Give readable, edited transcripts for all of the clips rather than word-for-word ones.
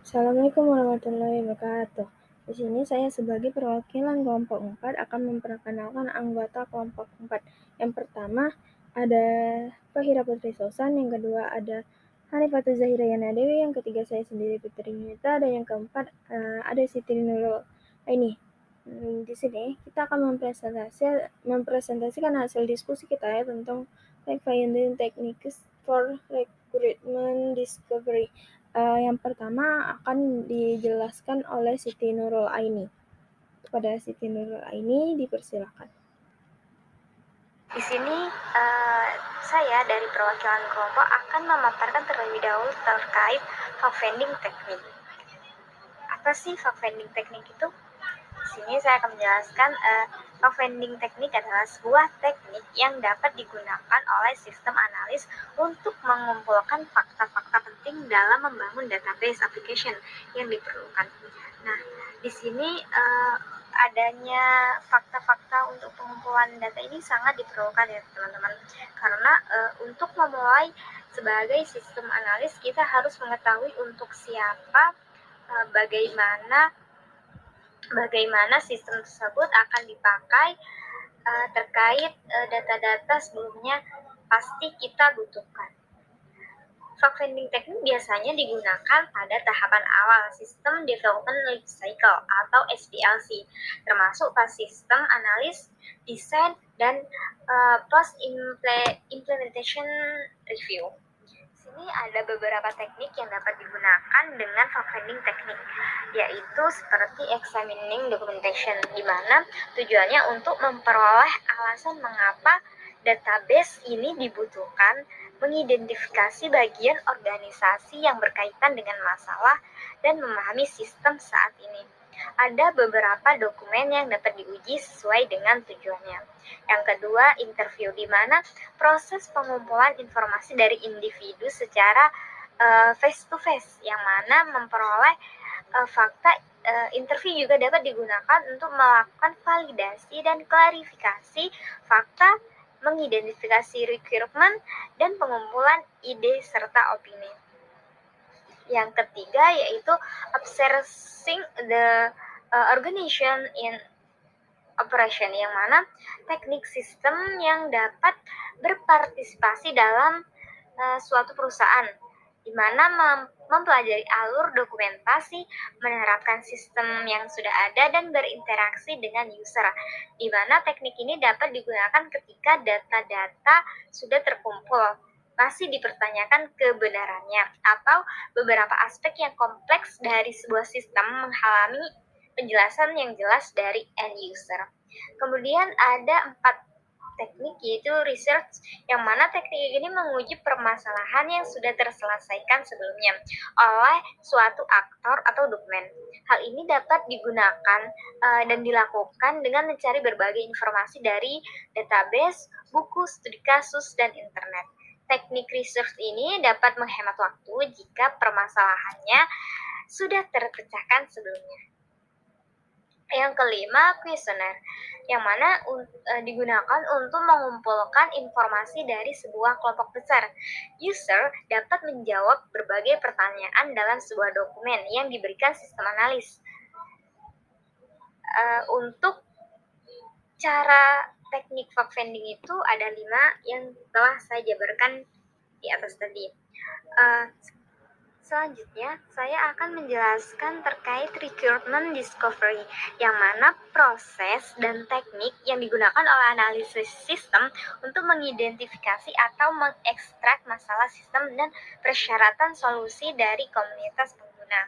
Assalamualaikum warahmatullahi wabarakatuh. Di sini saya sebagai perwakilan kelompok 4 akan memperkenalkan anggota kelompok 4. Yang pertama ada Fahira Putri Sosan, yang kedua ada Hanifatul Zahira Yana Dewi, yang ketiga saya sendiri Putri Yunita, dan yang keempat ada Siti Nurul ini. Di sini kita akan mempresentasikan hasil diskusi kita ya tentang finding techniques for recruitment discovery. Yang pertama akan dijelaskan oleh Siti Nurul Aini. Kepada Siti Nurul Aini dipersilakan. Di sini saya dari perwakilan kelompok akan memaparkan terlebih dahulu terkait fact-finding teknik. Apa sih fact-finding teknik itu? Di sini saya akan menjelaskan fact-finding teknik adalah sebuah teknik yang dapat digunakan oleh sistem analis untuk mengumpulkan fakta-fakta penting dalam membangun database application yang diperlukan. Nah, di sini adanya fakta-fakta untuk pengumpulan data ini sangat diperlukan ya teman-teman, karena untuk memulai sebagai sistem analis kita harus mengetahui untuk siapa, bagaimana sistem tersebut akan dipakai, terkait data-data sebelumnya pasti kita butuhkan. Fact-finding teknik biasanya digunakan pada tahapan awal System Development Life Cycle atau SDLC, termasuk pas sistem analis, desain, dan post-implementation review. Di sini ada beberapa teknik yang dapat digunakan dengan fact-finding teknik, yaitu seperti examining documentation, di mana tujuannya untuk memperoleh alasan mengapa database ini dibutuhkan, mengidentifikasi bagian organisasi yang berkaitan dengan masalah, dan memahami sistem saat ini. Ada beberapa dokumen yang dapat diuji sesuai dengan tujuannya. Yang kedua, interview, di mana proses pengumpulan informasi dari individu secara face to face, yang mana memperoleh fakta. Interview juga dapat digunakan untuk melakukan validasi dan klarifikasi fakta, mengidentifikasi requirement, dan pengumpulan ide serta opini. Yang ketiga yaitu observing the organization in operation, yang mana teknik sistem yang dapat berpartisipasi dalam suatu perusahaan, di mana mempelajari alur dokumentasi, menerapkan sistem yang sudah ada, dan berinteraksi dengan user, di mana teknik ini dapat digunakan ketika data-data sudah terkumpul, masih dipertanyakan kebenarannya, atau beberapa aspek yang kompleks dari sebuah sistem menghalangi penjelasan yang jelas dari end user. Kemudian ada 4 teknik, yaitu research, yang mana teknik ini menguji permasalahan yang sudah terselesaikan sebelumnya oleh suatu aktor atau dokumen. Hal ini dapat digunakan dan dilakukan dengan mencari berbagai informasi dari database, buku, studi kasus, dan internet. Teknik research ini dapat menghemat waktu jika permasalahannya sudah terpecahkan sebelumnya. Yang kelima, kuesioner, yang mana digunakan untuk mengumpulkan informasi dari sebuah kelompok besar. User dapat menjawab berbagai pertanyaan dalam sebuah dokumen yang diberikan sistem analis. Untuk cara teknik fact-finding itu ada 5 yang telah saya jabarkan di atas tadi. Selanjutnya, saya akan menjelaskan terkait recruitment discovery, yang mana proses dan teknik yang digunakan oleh analisis sistem untuk mengidentifikasi atau mengekstrak masalah sistem dan persyaratan solusi dari komunitas pengguna.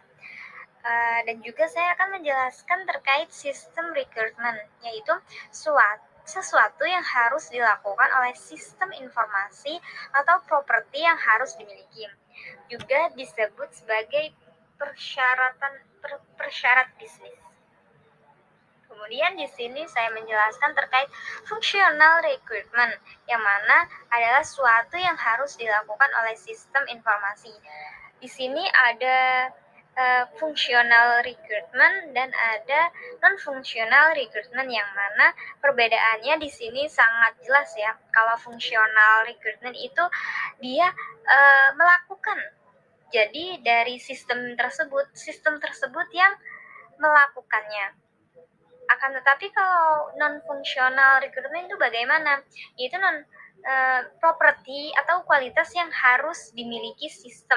Dan juga saya akan menjelaskan terkait sistem recruitment, yaitu sesuatu yang harus dilakukan oleh sistem informasi atau properti yang harus dimiliki. Juga disebut sebagai persyarat bisnis. Kemudian di sini saya menjelaskan terkait functional recruitment, yang mana adalah suatu yang harus dilakukan oleh sistem informasi. Di sini ada functional recruitment dan ada non-functional recruitment, yang mana perbedaannya di sini sangat jelas ya. Kalau functional recruitment itu dia melakukan Jadi dari sistem tersebut yang melakukannya. Akan tetapi kalau non-functional recruitment itu bagaimana? Itu properti atau kualitas yang harus dimiliki sistem.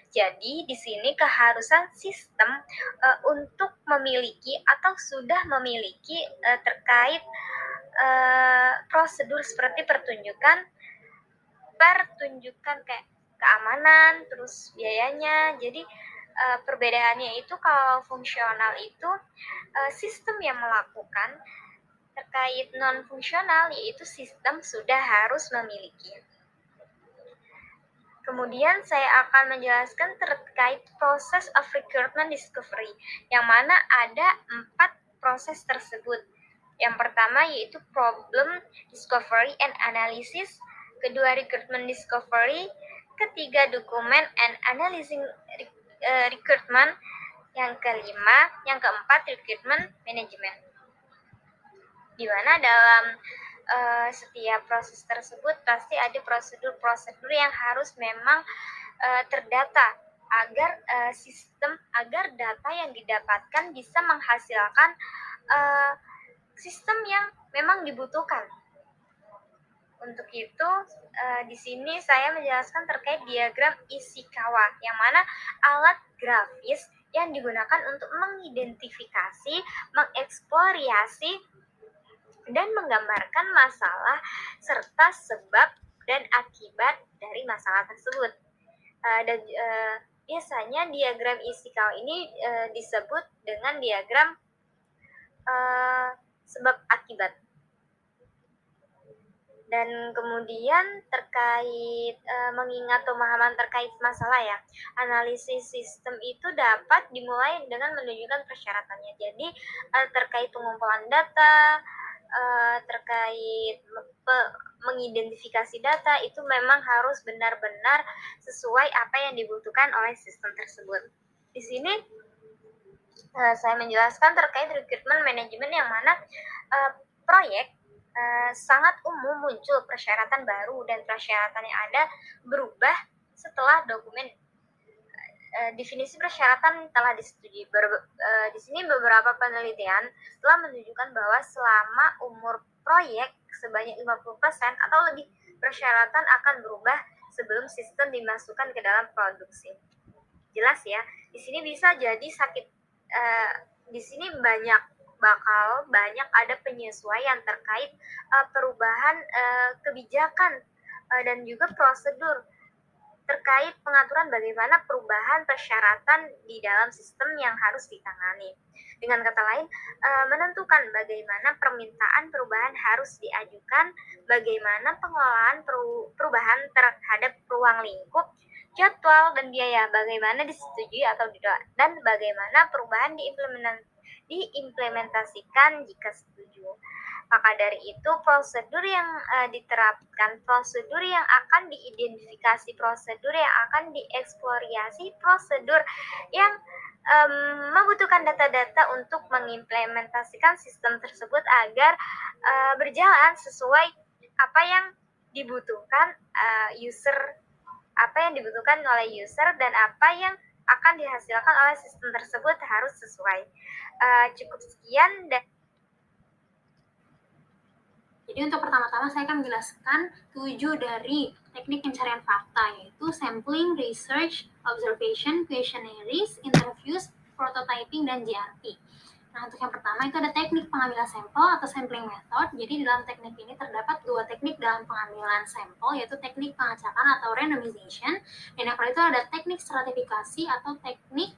Jadi di sini keharusan sistem untuk memiliki atau sudah memiliki terkait prosedur seperti pertunjukan kayak keamanan, terus biayanya. Jadi perbedaannya itu kalau fungsional itu sistem yang melakukan, terkait non-fungsional yaitu sistem sudah harus memiliki. Kemudian saya akan menjelaskan terkait proses of recruitment discovery, yang mana ada 4 proses tersebut. Yang pertama yaitu problem discovery and analysis, kedua recruitment discovery, ketiga document and analyzing recruitment, yang kelima, yang keempat recruitment management. Di mana dalam setiap proses tersebut pasti ada prosedur-prosedur yang harus memang terdata agar agar data yang didapatkan bisa menghasilkan sistem yang memang dibutuhkan. Untuk itu di sini saya menjelaskan terkait diagram Ishikawa, yang mana alat grafis yang digunakan untuk mengidentifikasi, mengeksplorasi, dan menggambarkan masalah serta sebab dan akibat dari masalah tersebut. Biasanya diagram Ishikawa ini disebut dengan diagram sebab akibat. Dan kemudian terkait mengingat pemahaman terkait masalah ya, analisis sistem itu dapat dimulai dengan menunjukkan persyaratannya. Jadi terkait pengumpulan data, terkait mengidentifikasi data itu memang harus benar-benar sesuai apa yang dibutuhkan oleh sistem tersebut. Di sini saya menjelaskan terkait recruitment management, yang mana proyek sangat umum muncul persyaratan baru dan persyaratan yang ada berubah setelah dokumen definisi persyaratan telah disetujui. Di sini beberapa penelitian telah menunjukkan bahwa selama umur proyek sebanyak 50% atau lebih, persyaratan akan berubah sebelum sistem dimasukkan ke dalam produksi. Jelas ya, di sini bisa jadi di sini banyak ada penyesuaian terkait perubahan kebijakan dan juga prosedur terkait pengaturan bagaimana perubahan persyaratan di dalam sistem yang harus ditangani. Dengan kata lain, menentukan bagaimana permintaan perubahan harus diajukan, bagaimana pengelolaan perubahan terhadap ruang lingkup, jadwal dan biaya, bagaimana disetujui atau tidak, dan bagaimana perubahan diimplementasikan jika setuju. Maka dari itu, prosedur yang diterapkan, prosedur yang akan diidentifikasi, prosedur yang akan dieksplorasi, prosedur yang membutuhkan data-data untuk mengimplementasikan sistem tersebut agar berjalan sesuai apa yang dibutuhkan oleh user dan apa yang akan dihasilkan oleh sistem tersebut harus sesuai. Cukup sekian. Jadi untuk pertama-tama saya akan menjelaskan 7 dari teknik pencarian fakta, yaitu sampling, research, observation, questionnaires, interviews, prototyping, dan GRP. Nah, untuk yang pertama itu ada teknik pengambilan sampel atau sampling method. Jadi dalam teknik ini terdapat 2 teknik dalam pengambilan sampel, yaitu teknik pengacakan atau randomization, dan yang kedua itu ada teknik stratifikasi atau teknik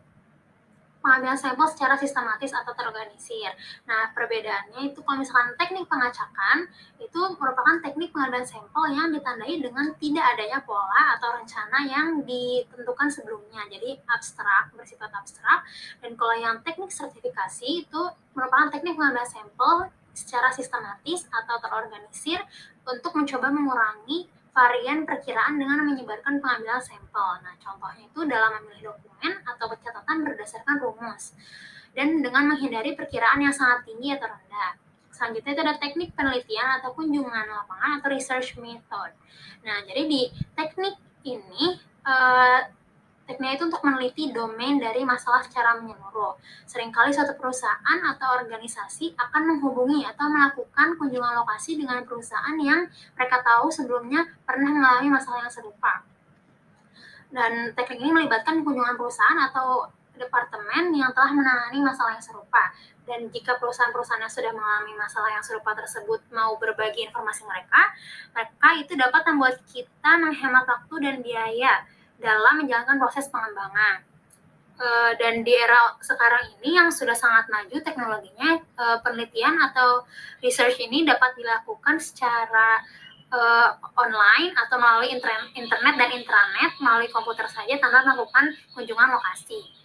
pengambilan sampel secara sistematis atau terorganisir. Nah, perbedaannya itu kalau misalkan teknik pengacakan itu merupakan teknik pengambilan sampel yang ditandai dengan tidak adanya pola atau rencana yang ditentukan sebelumnya. Jadi abstrak, bersifat abstrak. Dan kalau yang teknik sertifikasi itu merupakan teknik pengambilan sampel secara sistematis atau terorganisir untuk mencoba mengurangi varian perkiraan dengan menyebarkan pengambilan sampel. Nah, contohnya itu dalam memilih dokumen atau catatan berdasarkan rumus dan dengan menghindari perkiraan yang sangat tinggi atau rendah. Selanjutnya itu ada teknik penelitian atau kunjungan lapangan atau research method. Nah, jadi di teknik ini Tekniknya itu untuk meneliti domain dari masalah secara menyeluruh. Seringkali suatu perusahaan atau organisasi akan menghubungi atau melakukan kunjungan lokasi dengan perusahaan yang mereka tahu sebelumnya pernah mengalami masalah yang serupa. Dan teknik ini melibatkan kunjungan perusahaan atau departemen yang telah menangani masalah yang serupa. Dan jika perusahaan-perusahaan yang sudah mengalami masalah yang serupa tersebut mau berbagi informasi mereka itu dapat membuat kita menghemat waktu dan biaya dalam menjalankan proses pengembangan. Dan di era sekarang ini yang sudah sangat maju teknologinya, penelitian atau research ini dapat dilakukan secara online atau melalui internet dan intranet melalui komputer saja tanpa melakukan kunjungan lokasi.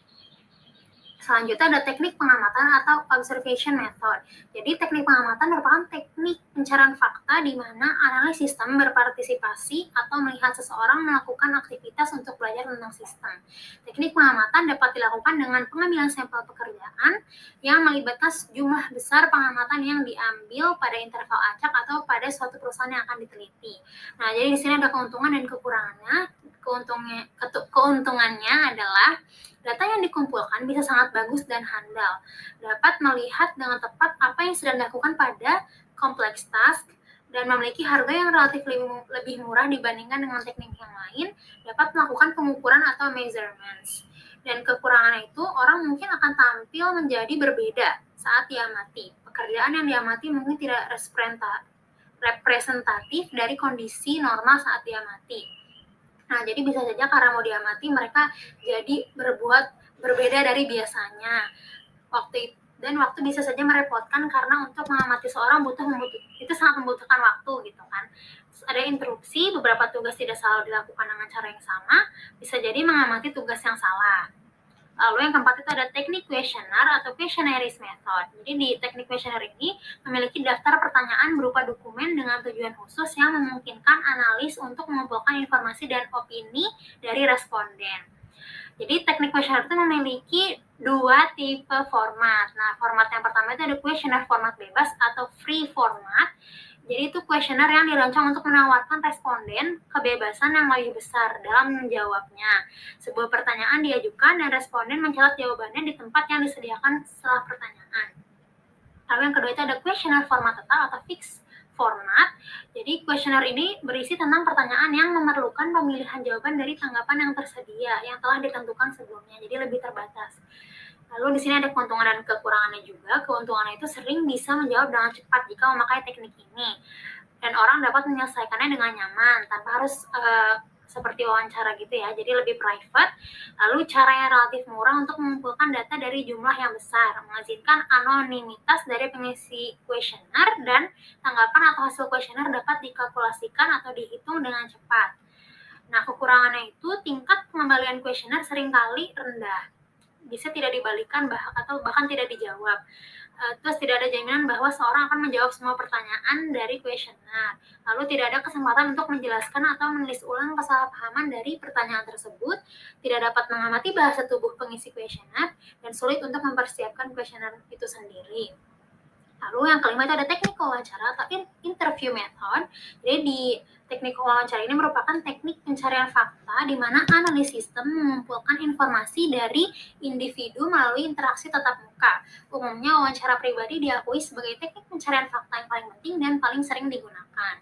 Selanjutnya ada teknik pengamatan atau observation method. Jadi teknik pengamatan merupakan teknik pencarian fakta di mana analis sistem berpartisipasi atau melihat seseorang melakukan aktivitas untuk belajar tentang sistem. Teknik pengamatan dapat dilakukan dengan pengambilan sampel pekerjaan yang melibatkan sejumlah besar pengamatan yang diambil pada interval acak atau pada suatu perusahaan yang akan diteliti. Nah, jadi di sini ada keuntungan dan kekurangannya. Keuntungannya adalah data yang dikumpulkan bisa sangat bagus dan handal, dapat melihat dengan tepat apa yang sedang dilakukan pada kompleks task, dan memiliki harga yang relatif lebih murah dibandingkan dengan teknik yang lain, dapat melakukan pengukuran atau measurements. Dan kekurangan itu, orang mungkin akan tampil menjadi berbeda saat diamati. Pekerjaan yang diamati mungkin tidak representatif dari kondisi normal saat diamati. Nah, jadi bisa saja karena mau diamati mereka jadi berbuat berbeda dari biasanya. Waktu bisa saja merepotkan karena untuk mengamati seorang itu sangat membutuhkan waktu gitu kan. Ada interupsi, beberapa tugas tidak selalu dilakukan dengan cara yang sama, bisa jadi mengamati tugas yang salah. Lalu yang keempat itu ada teknik questionnaire atau questionnaires method. Jadi di teknik questionnaire ini memiliki daftar pertanyaan berupa dokumen dengan tujuan khusus yang memungkinkan analis untuk mengumpulkan informasi dan opini dari responden. Jadi teknik questionnaire itu memiliki dua tipe format. Nah, format yang pertama itu ada questionnaire format bebas atau free format. Jadi itu kuesioner yang dirancang untuk menawarkan responden kebebasan yang lebih besar dalam menjawabnya. Sebuah pertanyaan diajukan dan responden mencatat jawabannya di tempat yang disediakan setelah pertanyaan. Lalu yang kedua itu ada kuesioner format total atau fixed format. Jadi kuesioner ini berisi tentang pertanyaan yang memerlukan pemilihan jawaban dari tanggapan yang tersedia yang telah ditentukan sebelumnya. Jadi lebih terbatas. Lalu di sini ada keuntungan dan kekurangannya juga. Keuntungannya itu sering bisa menjawab dengan cepat jika memakai teknik ini. Dan orang dapat menyelesaikannya dengan nyaman, tanpa harus seperti wawancara gitu ya, jadi lebih private. Lalu caranya relatif murah untuk mengumpulkan data dari jumlah yang besar, mengizinkan anonimitas dari pengisi kuesioner, dan tanggapan atau hasil kuesioner dapat dikalkulasikan atau dihitung dengan cepat. Nah, kekurangannya itu tingkat pengembalian kuesioner seringkali rendah, bisa tidak dibalikan atau bahkan tidak dijawab. Terus tidak ada jaminan bahwa seorang akan menjawab semua pertanyaan dari kuesioner. Lalu tidak ada kesempatan untuk menjelaskan atau menulis ulang kesalahpahaman dari pertanyaan tersebut, tidak dapat mengamati bahasa tubuh pengisi kuesioner, dan sulit untuk mempersiapkan kuesioner itu sendiri. Lalu yang kelima itu ada teknik wawancara atau interview method. Jadi di teknik wawancara ini merupakan teknik pencarian fakta di mana analis sistem mengumpulkan informasi dari individu melalui interaksi tatap muka. Umumnya wawancara pribadi diakui sebagai teknik pencarian fakta yang paling penting dan paling sering digunakan.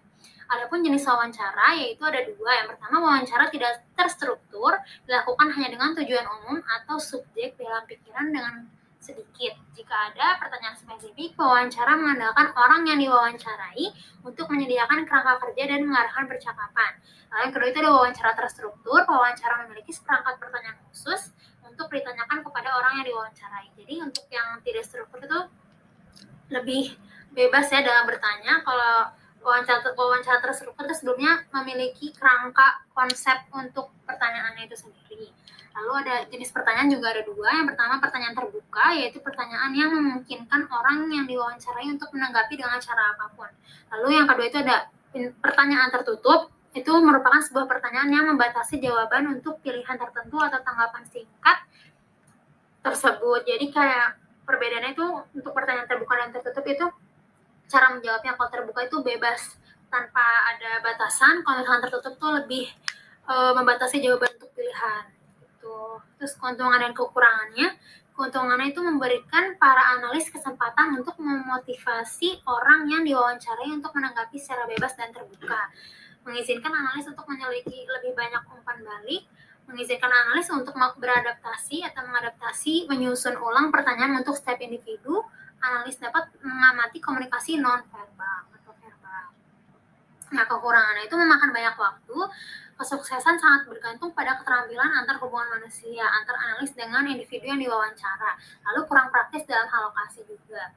Adapun jenis wawancara yaitu ada dua. Yang pertama, wawancara tidak terstruktur, dilakukan hanya dengan tujuan umum atau subjek dalam pikiran dengan sedikit. Jika ada pertanyaan spesifik, pewawancara mengandalkan orang yang diwawancarai untuk menyediakan kerangka kerja dan mengarahkan percakapan. Lalu yang kedua itu ada wawancara terstruktur. Pewawancara memiliki seperangkat pertanyaan khusus untuk ditanyakan kepada orang yang diwawancarai. Jadi untuk yang tidak struktur itu lebih bebas ya dalam bertanya. Kalau wawancara terstruktur itu sebelumnya memiliki kerangka konsep untuk pertanyaannya itu sendiri. Lalu ada jenis pertanyaan juga ada dua. Yang pertama pertanyaan terbuka, yaitu pertanyaan yang memungkinkan orang yang diwawancarai untuk menanggapi dengan cara apapun. Lalu yang kedua itu ada pertanyaan tertutup, itu merupakan sebuah pertanyaan yang membatasi jawaban untuk pilihan tertentu atau tanggapan singkat tersebut. Jadi kayak perbedaannya itu untuk pertanyaan terbuka dan tertutup itu cara menjawabnya. Kalau terbuka itu bebas tanpa ada batasan, kalau misalkan tertutup tuh lebih membatasi jawaban untuk pilihan. gitu. Terus keuntungan dan kekurangannya, keuntungannya itu memberikan para analis kesempatan untuk memotivasi orang yang diwawancarai untuk menanggapi secara bebas dan terbuka, mengizinkan analis untuk menyelidiki lebih banyak umpan balik, mengizinkan analis untuk beradaptasi atau mengadaptasi, menyusun ulang pertanyaan untuk setiap individu. Analis dapat mengamati komunikasi non-verbal atau verbal. Nah, kekurangannya itu memakan banyak waktu. Kesuksesan sangat bergantung pada keterampilan antar hubungan manusia, antar analis dengan individu yang diwawancara. Lalu kurang praktis dalam hal lokasi juga.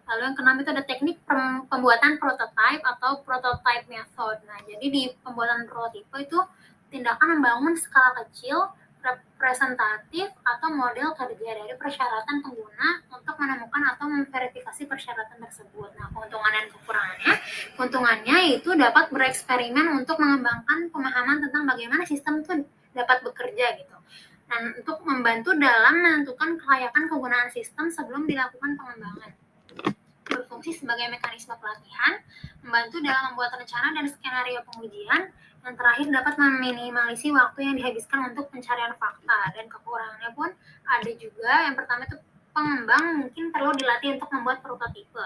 Lalu yang keenam itu ada teknik pembuatan prototype atau prototype method. Nah, jadi di pembuatan prototipe itu tindakan membangun skala kecil, representatif atau model kerja dari persyaratan pengguna untuk menemukan atau memverifikasi persyaratan tersebut. Nah, keuntungan dan kekurangannya, keuntungannya itu dapat bereksperimen untuk mengembangkan pemahaman tentang bagaimana sistem itu dapat bekerja gitu. Dan untuk membantu dalam menentukan kelayakan penggunaan sistem sebelum dilakukan pengembangan. Berfungsi sebagai mekanisme pelatihan, membantu dalam membuat rencana dan skenario pengujian. Yang terakhir dapat meminimalisi waktu yang dihabiskan untuk pencarian fakta. Dan kekurangannya pun ada juga. Yang pertama itu pengembang mungkin perlu dilatih untuk membuat prototipe.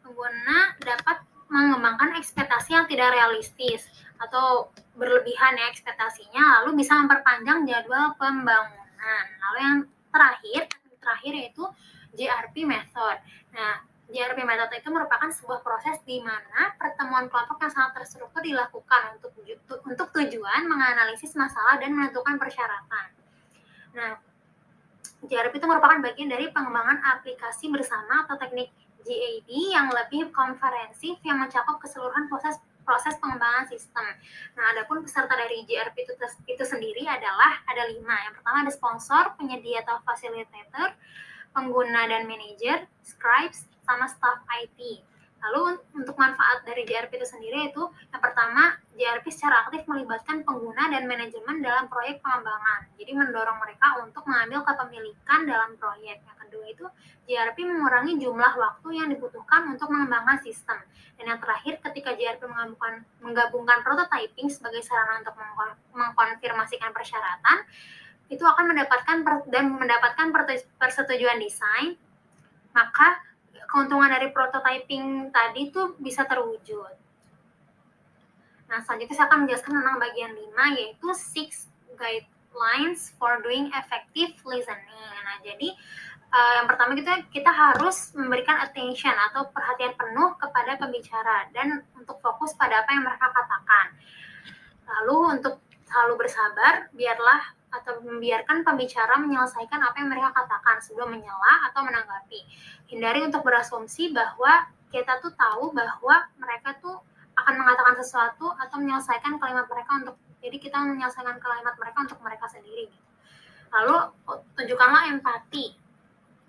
Pengguna dapat mengembangkan ekspektasi yang tidak realistis atau berlebihan ya ekspektasinya, lalu bisa memperpanjang jadwal pembangunan. Lalu yang terakhir yaitu JRP method. Nah, JRP method itu merupakan sebuah proses di mana pertemuan kelompok yang sangat terstruktur dilakukan untuk tujuan menganalisis masalah dan menentukan persyaratan. Nah, JRP itu merupakan bagian dari pengembangan aplikasi bersama atau teknik GAD yang lebih komprehensif yang mencakup keseluruhan proses pengembangan sistem. Nah, adapun peserta dari JRP itu sendiri adalah ada 5. Yang pertama ada sponsor, penyedia atau fasilitator, pengguna dan manajer, scribes, sama staff IT. Lalu untuk manfaat dari JRP itu sendiri itu yang pertama, JRP secara aktif melibatkan pengguna dan manajemen dalam proyek pengembangan. Jadi mendorong mereka untuk mengambil kepemilikan dalam proyek. Yang kedua itu JRP mengurangi jumlah waktu yang dibutuhkan untuk mengembangkan sistem. Dan yang terakhir, ketika JRP menggabungkan prototyping sebagai sarana untuk mengkonfirmasikan persyaratan, itu akan mendapatkan persetujuan desain, maka keuntungan dari prototyping tadi itu bisa terwujud. Nah, selanjutnya saya akan menjelaskan tentang bagian 5, yaitu 6 guidelines for doing effective listening. Nah, jadi yang pertama kita harus memberikan attention atau perhatian penuh kepada pembicara dan untuk fokus pada apa yang mereka katakan. Lalu untuk selalu bersabar, membiarkan pembicara menyelesaikan apa yang mereka katakan sebelum menyela atau menanggapi. Hindari untuk berasumsi bahwa kita tuh tahu bahwa mereka tuh akan mengatakan sesuatu atau menyelesaikan kalimat mereka jadi kita menyelesaikan kalimat mereka untuk mereka sendiri. Lalu tunjukkanlah empati.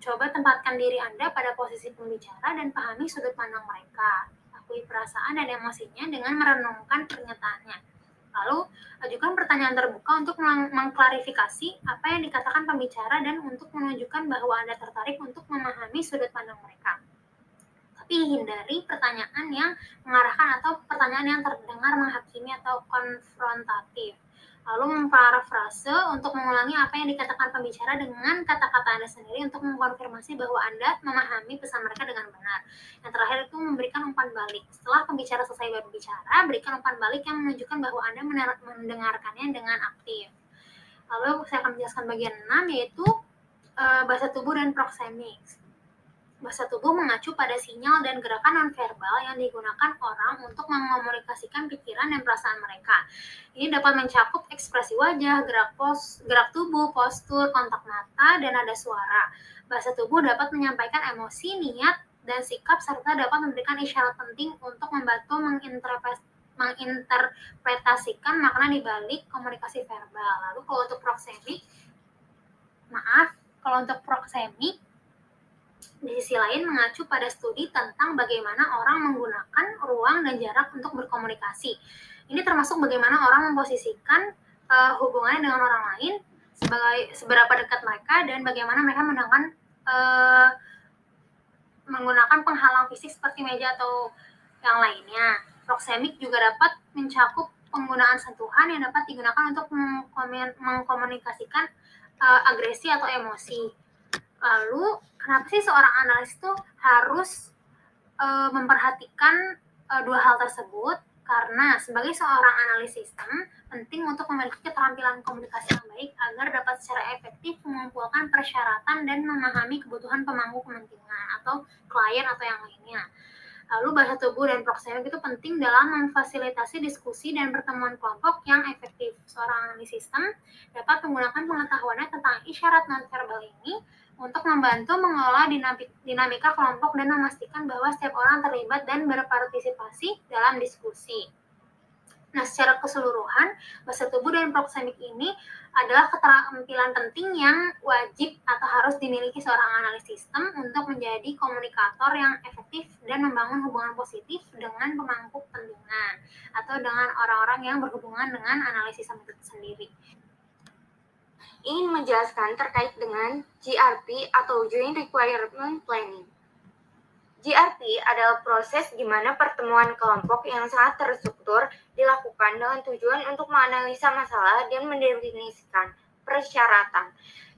Coba tempatkan diri Anda pada posisi pembicara dan pahami sudut pandang mereka. Akui perasaan dan emosinya dengan merenungkan pernyataannya. Lalu, ajukan pertanyaan terbuka untuk mengklarifikasi apa yang dikatakan pembicara dan untuk menunjukkan bahwa Anda tertarik untuk memahami sudut pandang mereka. Tapi hindari pertanyaan yang mengarahkan atau pertanyaan yang terdengar menghakimi atau konfrontatif. Lalu memparafrase untuk mengulangi apa yang dikatakan pembicara dengan kata-kata Anda sendiri untuk mengkonfirmasi bahwa Anda memahami pesan mereka dengan benar. Yang terakhir itu memberikan umpan balik. Setelah pembicara selesai berbicara, berikan umpan balik yang menunjukkan bahwa Anda mendengarkannya dengan aktif. Lalu saya akan menjelaskan bagian 6, yaitu bahasa tubuh dan proxemics. Bahasa tubuh mengacu pada sinyal dan gerakan nonverbal yang digunakan orang untuk mengomunikasikan pikiran dan perasaan mereka. Ini dapat mencakup ekspresi wajah, gerak tubuh, postur, kontak mata, dan nada suara. Bahasa tubuh dapat menyampaikan emosi, niat, dan sikap, serta dapat memberikan isyarat penting untuk membantu menginterpretasikan makna di balik komunikasi verbal. Lalu kalau untuk proxemic, di sisi lain mengacu pada studi tentang bagaimana orang menggunakan ruang dan jarak untuk berkomunikasi. Ini termasuk bagaimana orang memposisikan hubungannya dengan orang lain, seberapa dekat mereka, dan bagaimana mereka menggunakan penghalang fisik seperti meja atau yang lainnya. Proxemic juga dapat mencakup penggunaan sentuhan yang dapat digunakan untuk mengkomunikasikan agresi atau emosi. Lalu kenapa sih seorang analis itu harus memperhatikan dua hal tersebut? Karena sebagai seorang analis sistem, penting untuk memiliki keterampilan komunikasi yang baik agar dapat secara efektif mengumpulkan persyaratan dan memahami kebutuhan pemangku kepentingan atau klien atau yang lainnya. Lalu bahasa tubuh dan proxemic itu penting dalam memfasilitasi diskusi dan pertemuan kelompok yang efektif. Seorang analis sistem dapat menggunakan pengetahuannya tentang isyarat nonverbal ini untuk membantu mengelola dinamika kelompok dan memastikan bahwa setiap orang terlibat dan berpartisipasi dalam diskusi. Nah, secara keseluruhan, bahasa tubuh dan proxemic ini adalah keterampilan penting yang wajib atau harus dimiliki seorang analis sistem untuk menjadi komunikator yang efektif dan membangun hubungan positif dengan pemangku kepentingan atau dengan orang-orang yang berhubungan dengan analisis sistem itu sendiri. Ingin menjelaskan terkait dengan GRP atau Joint Requirement Planning. GRP adalah proses di mana pertemuan kelompok yang sangat terstruktur dilakukan dengan tujuan untuk menganalisa masalah dan mendefinisikan persyaratan.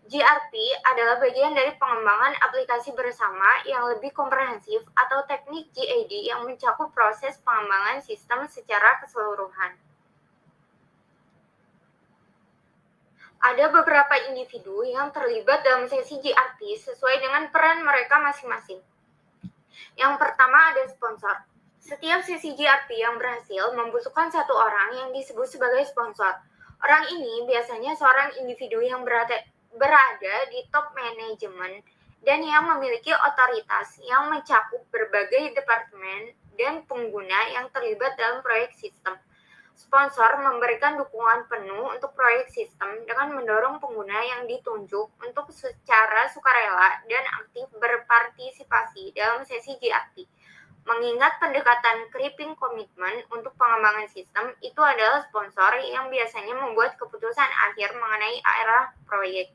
GRP adalah bagian dari pengembangan aplikasi bersama yang lebih komprehensif atau teknik GAD yang mencakup proses pengembangan sistem secara keseluruhan. Ada beberapa individu yang terlibat dalam sesi GRP sesuai dengan peran mereka masing-masing. Yang pertama ada sponsor. Setiap sesi GRP yang berhasil membutuhkan satu orang yang disebut sebagai sponsor. Orang ini biasanya seorang individu yang berada di top manajemen dan yang memiliki otoritas yang mencakup berbagai departemen dan pengguna yang terlibat dalam proyek sistem. Sponsor memberikan dukungan penuh untuk proyek sistem dengan mendorong pengguna yang ditunjuk untuk secara sukarela dan aktif berpartisipasi dalam sesi GRP. Mengingat pendekatan creeping commitment untuk pengembangan sistem, itu adalah sponsor yang biasanya membuat keputusan akhir mengenai arah proyek.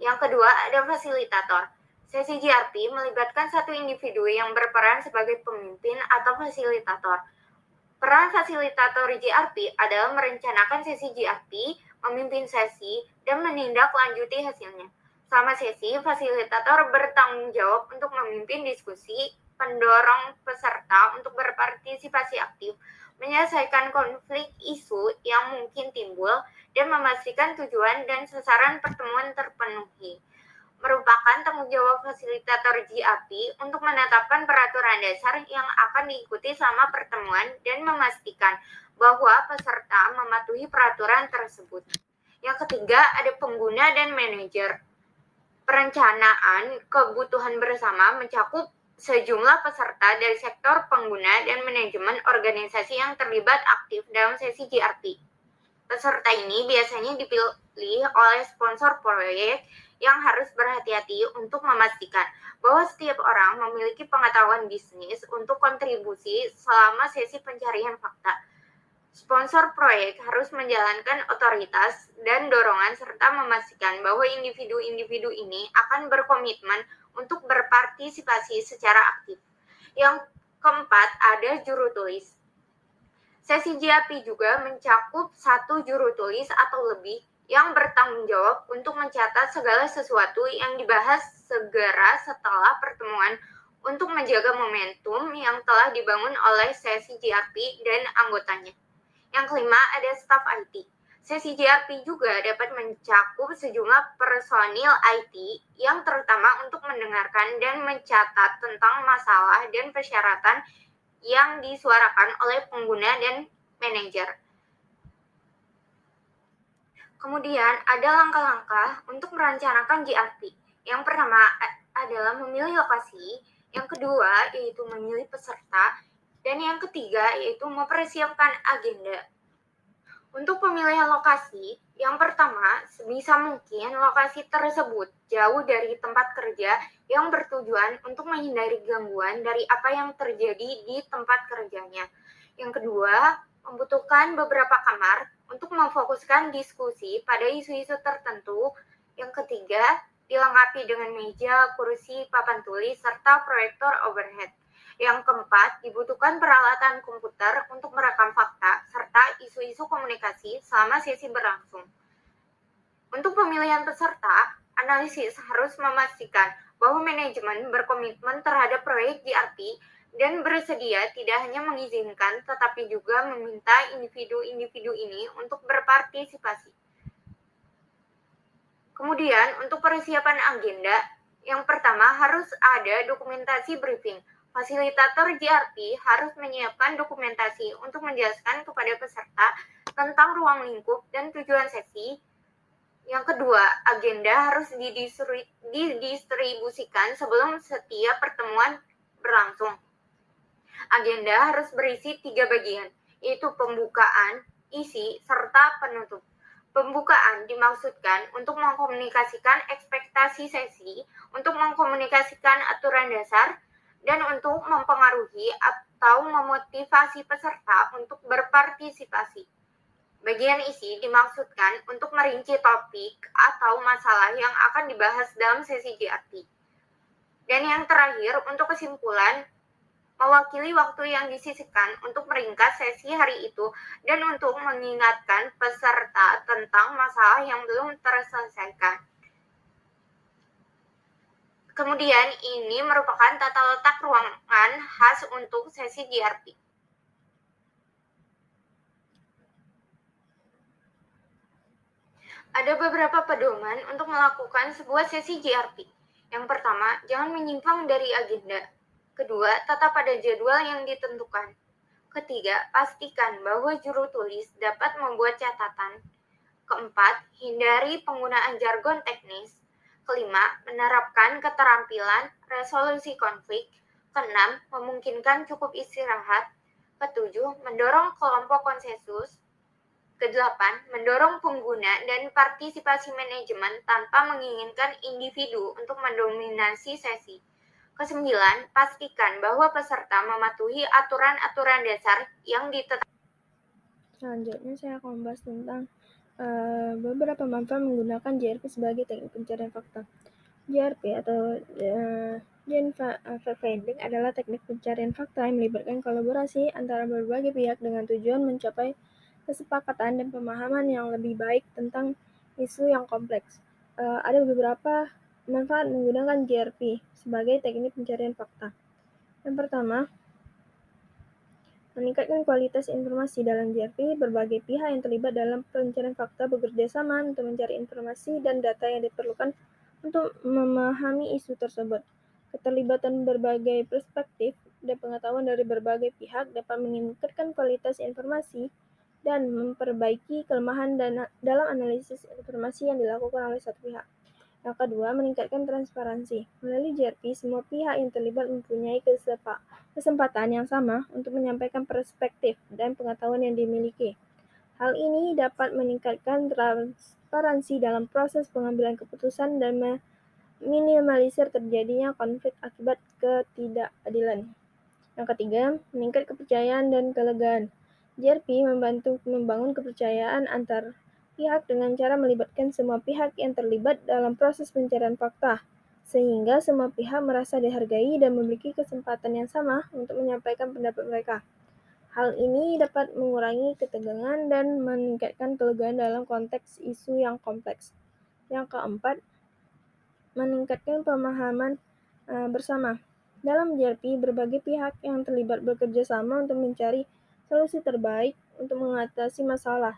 Yang kedua, ada fasilitator. Sesi GRP melibatkan satu individu yang berperan sebagai pemimpin atau fasilitator. Peran fasilitator GRP adalah merencanakan sesi GRP, memimpin sesi, dan menindaklanjuti hasilnya. Selama sesi, fasilitator bertanggung jawab untuk memimpin diskusi, pendorong peserta untuk berpartisipasi aktif, menyelesaikan konflik isu yang mungkin timbul, dan memastikan tujuan dan sasaran pertemuan terpenuhi. Merupakan tanggung jawab fasilitator GRP untuk menetapkan peraturan dasar yang akan diikuti selama pertemuan dan memastikan bahwa peserta mematuhi peraturan tersebut. Yang ketiga, ada pengguna dan manajer. Perencanaan kebutuhan bersama mencakup sejumlah peserta dari sektor pengguna dan manajemen organisasi yang terlibat aktif dalam sesi GRP. Peserta ini biasanya dipilih oleh sponsor proyek yang harus berhati-hati untuk memastikan bahwa setiap orang memiliki pengetahuan bisnis untuk kontribusi selama sesi pencarian fakta. Sponsor proyek harus menjalankan otoritas dan dorongan serta memastikan bahwa individu-individu ini akan berkomitmen untuk berpartisipasi secara aktif. Yang keempat, ada juru tulis. Sesi GRP juga mencakup satu juru tulis atau lebih yang bertanggung jawab untuk mencatat segala sesuatu yang dibahas segera setelah pertemuan untuk menjaga momentum yang telah dibangun oleh sesi GRP dan anggotanya. Yang kelima, ada staf IT. Sesi GRP juga dapat mencakup sejumlah personil IT yang terutama untuk mendengarkan dan mencatat tentang masalah dan persyaratan yang disuarakan oleh pengguna dan manajer. Kemudian ada langkah-langkah untuk merencanakan GRP. Yang pertama adalah memilih lokasi, yang kedua yaitu memilih peserta, dan yang ketiga yaitu mempersiapkan agenda. Untuk pemilihan lokasi, yang pertama sebisa mungkin lokasi tersebut jauh dari tempat kerja yang bertujuan untuk menghindari gangguan dari apa yang terjadi di tempat kerjanya. Yang kedua, membutuhkan beberapa kamar untuk memfokuskan diskusi pada isu-isu tertentu. Yang ketiga, dilengkapi dengan meja, kursi, papan tulis, serta proyektor overhead. Yang keempat, dibutuhkan peralatan komputer untuk merekam fakta, serta isu-isu komunikasi selama sesi berlangsung. Untuk pemilihan peserta, analisis harus memastikan bahwa manajemen berkomitmen terhadap proyek GRP dan bersedia tidak hanya mengizinkan tetapi juga meminta individu-individu ini untuk berpartisipasi. Kemudian untuk persiapan agenda, yang pertama harus ada dokumentasi briefing. Fasilitator GRP harus menyiapkan dokumentasi untuk menjelaskan kepada peserta tentang ruang lingkup dan tujuan sesi. Yang kedua, agenda harus didistribusikan sebelum setiap pertemuan berlangsung. Agenda harus berisi 3 bagian, yaitu pembukaan, isi, serta penutup. Pembukaan dimaksudkan untuk mengkomunikasikan ekspektasi sesi, untuk mengkomunikasikan aturan dasar, dan untuk mempengaruhi atau memotivasi peserta untuk berpartisipasi. Bagian isi dimaksudkan untuk merinci topik atau masalah yang akan dibahas dalam sesi GRP. Dan yang terakhir, untuk kesimpulan, mewakili waktu yang disisihkan untuk meringkas sesi hari itu dan untuk mengingatkan peserta tentang masalah yang belum terselesaikan. Kemudian ini merupakan tata letak ruangan khas untuk sesi GRP. Ada beberapa pedoman untuk melakukan sebuah sesi GRP. Yang pertama, jangan menyimpang dari agenda. Kedua, tetap pada jadwal yang ditentukan. Ketiga, pastikan bahwa juru tulis dapat membuat catatan. Keempat, hindari penggunaan jargon teknis. Kelima, menerapkan keterampilan resolusi konflik. Keenam, memungkinkan cukup istirahat. Ketujuh, mendorong kelompok konsensus. Kedelapan, mendorong pengguna dan partisipasi manajemen tanpa menginginkan individu untuk mendominasi sesi. Kesembilan, pastikan bahwa peserta mematuhi aturan-aturan dasar yang ditetapkan. Selanjutnya saya akan membahas tentang beberapa manfaat menggunakan JRP sebagai teknik pencarian fakta. JRP atau Joint Fact Finding adalah teknik pencarian fakta yang melibatkan kolaborasi antara berbagai pihak dengan tujuan mencapai kesepakatan dan pemahaman yang lebih baik tentang isu yang kompleks. Ada beberapa manfaat menggunakan JRP sebagai teknik pencarian fakta. Yang pertama, meningkatkan kualitas informasi dalam JRP. Berbagai pihak yang terlibat dalam pencarian fakta bekerja sama untuk mencari informasi dan data yang diperlukan untuk memahami isu tersebut. Keterlibatan berbagai perspektif dan pengetahuan dari berbagai pihak dapat meningkatkan kualitas informasi dan memperbaiki kelemahan dalam analisis informasi yang dilakukan oleh satu pihak. Yang kedua, meningkatkan transparansi. Melalui JRP, semua pihak yang terlibat mempunyai kesempatan yang sama untuk menyampaikan perspektif dan pengetahuan yang dimiliki. Hal ini dapat meningkatkan transparansi dalam proses pengambilan keputusan dan meminimalisir terjadinya konflik akibat ketidakadilan. Yang ketiga, meningkat kepercayaan dan kelegaan. JRP membantu membangun kepercayaan antar pihak dengan cara melibatkan semua pihak yang terlibat dalam proses pencarian fakta, sehingga semua pihak merasa dihargai dan memiliki kesempatan yang sama untuk menyampaikan pendapat mereka. Hal ini dapat mengurangi ketegangan dan meningkatkan kelegaan dalam konteks isu yang kompleks. Yang keempat, meningkatkan pemahaman bersama. Dalam JRP, berbagai pihak yang terlibat bekerja sama untuk mencari solusi terbaik untuk mengatasi masalah.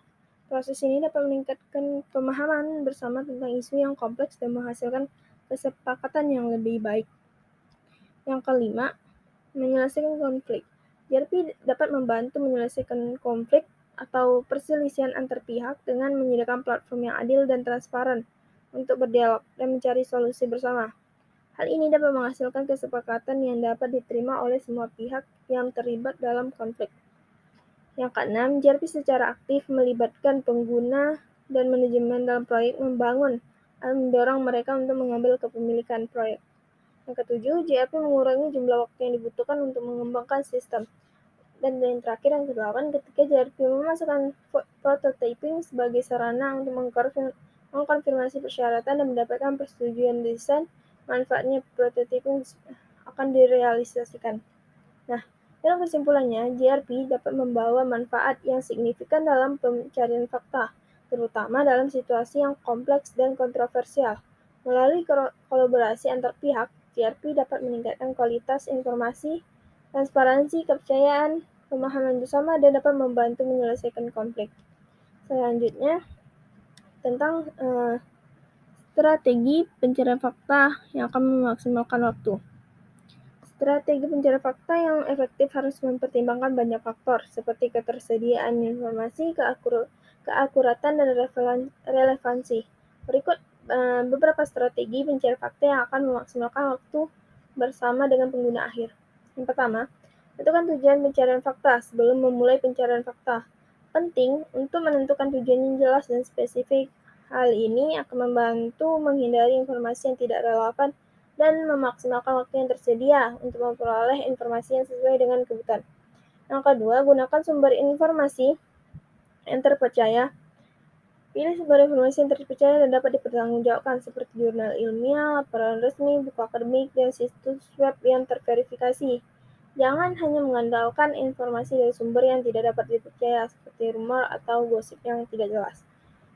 Proses ini dapat meningkatkan pemahaman bersama tentang isu yang kompleks dan menghasilkan kesepakatan yang lebih baik. Yang kelima, menyelesaikan konflik. JRP dapat membantu menyelesaikan konflik atau perselisihan antar pihak dengan menyediakan platform yang adil dan transparan untuk berdialog dan mencari solusi bersama. Hal ini dapat menghasilkan kesepakatan yang dapat diterima oleh semua pihak yang terlibat dalam konflik. Yang keenam, JRP secara aktif melibatkan pengguna dan manajemen dalam proyek mendorong mereka untuk mengambil kepemilikan proyek. Yang ketujuh, JRP mengurangi jumlah waktu yang dibutuhkan untuk mengembangkan sistem. Dan yang terakhir, yang kedelapan, ketika JRP memasukkan prototyping sebagai sarana untuk mengkonfirmasi persyaratan dan mendapatkan persetujuan desain, manfaatnya prototyping akan direalisasikan. Nah, dalam kesimpulannya, JRP dapat membawa manfaat yang signifikan dalam pencarian fakta, terutama dalam situasi yang kompleks dan kontroversial. Melalui kolaborasi antar pihak, GRP dapat meningkatkan kualitas informasi, transparansi, kepercayaan, pemahaman bersama, dan dapat membantu menyelesaikan konflik. Selanjutnya, tentang strategi pencarian fakta yang akan memaksimalkan waktu. Strategi pencarian fakta yang efektif harus mempertimbangkan banyak faktor, seperti ketersediaan informasi, keakuratan, dan relevansi. Berikut beberapa strategi pencarian fakta yang akan memaksimalkan waktu bersama dengan pengguna akhir. Yang pertama, tentukan tujuan pencarian fakta sebelum memulai pencarian fakta. Penting untuk menentukan tujuan yang jelas dan spesifik. Hal ini akan membantu menghindari informasi yang tidak relevan dan memaksimalkan waktu yang tersedia untuk memperoleh informasi yang sesuai dengan kebutuhan. Yang kedua, gunakan sumber informasi yang terpercaya. Pilih sumber informasi yang terpercaya dan dapat dipertanggungjawabkan seperti jurnal ilmiah, laporan resmi, buku akademik, dan situs web yang terverifikasi. Jangan hanya mengandalkan informasi dari sumber yang tidak dapat dipercaya seperti rumor atau gosip yang tidak jelas.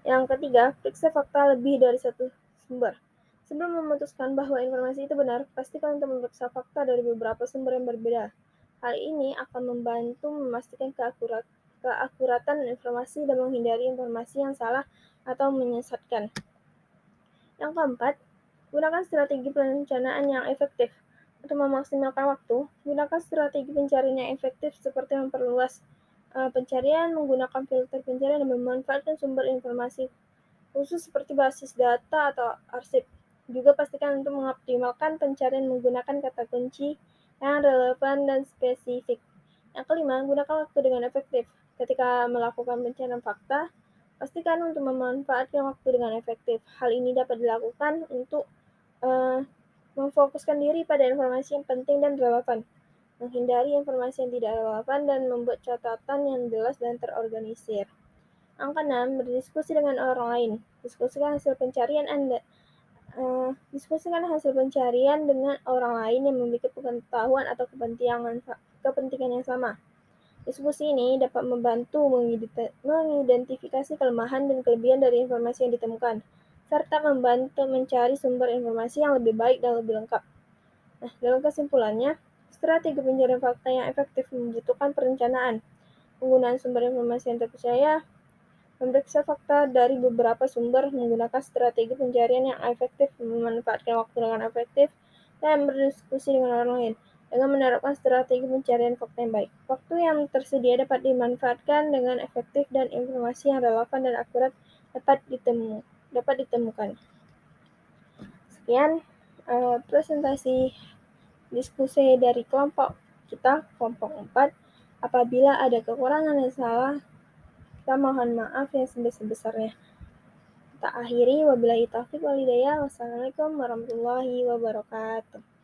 Yang ketiga, periksa fakta lebih dari satu sumber. Sebelum memutuskan bahwa informasi itu benar, pastikan untuk memeriksa fakta dari beberapa sumber yang berbeda. Hal ini akan membantu memastikan keakuratan informasi dan menghindari informasi yang salah atau menyesatkan. Yang keempat, gunakan strategi perencanaan yang efektif. Untuk memaksimalkan waktu, gunakan strategi pencarian yang efektif seperti memperluas pencarian, menggunakan filter pencarian, dan memanfaatkan sumber informasi khusus seperti basis data atau arsip. Juga pastikan untuk mengoptimalkan pencarian menggunakan kata kunci yang relevan dan spesifik. Yang kelima, gunakan waktu dengan efektif. Ketika melakukan pencarian fakta, pastikan untuk memanfaatkan waktu dengan efektif. Hal ini dapat dilakukan untuk memfokuskan diri pada informasi yang penting dan relevan, menghindari informasi yang tidak relevan, dan membuat catatan yang jelas dan terorganisir. Yang keenam, berdiskusi dengan orang lain. Diskusikan hasil pencarian dengan orang lain yang memiliki pengetahuan atau kepentingan yang sama. Diskusi ini dapat membantu mengidentifikasi kelemahan dan kelebihan dari informasi yang ditemukan, serta membantu mencari sumber informasi yang lebih baik dan lebih lengkap. Nah, dalam kesimpulannya, strategi pencarian fakta yang efektif membutuhkan perencanaan, penggunaan sumber informasi yang terpercaya, memeriksa fakta dari beberapa sumber, menggunakan strategi pencarian yang efektif, memanfaatkan waktu dengan efektif, dan berdiskusi dengan orang lain. Dengan menerapkan strategi pencarian fakta yang baik, waktu yang tersedia dapat dimanfaatkan dengan efektif dan informasi yang relevan dan akurat dapat ditemukan. Sekian presentasi diskusi dari kelompok 4. Apabila ada kekurangan dan salah, kita mohon maaf yang sebesar-besarnya. Kita akhiri, wabillahi taufiq wal hidayah. Wassalamualaikum warahmatullahi wabarakatuh.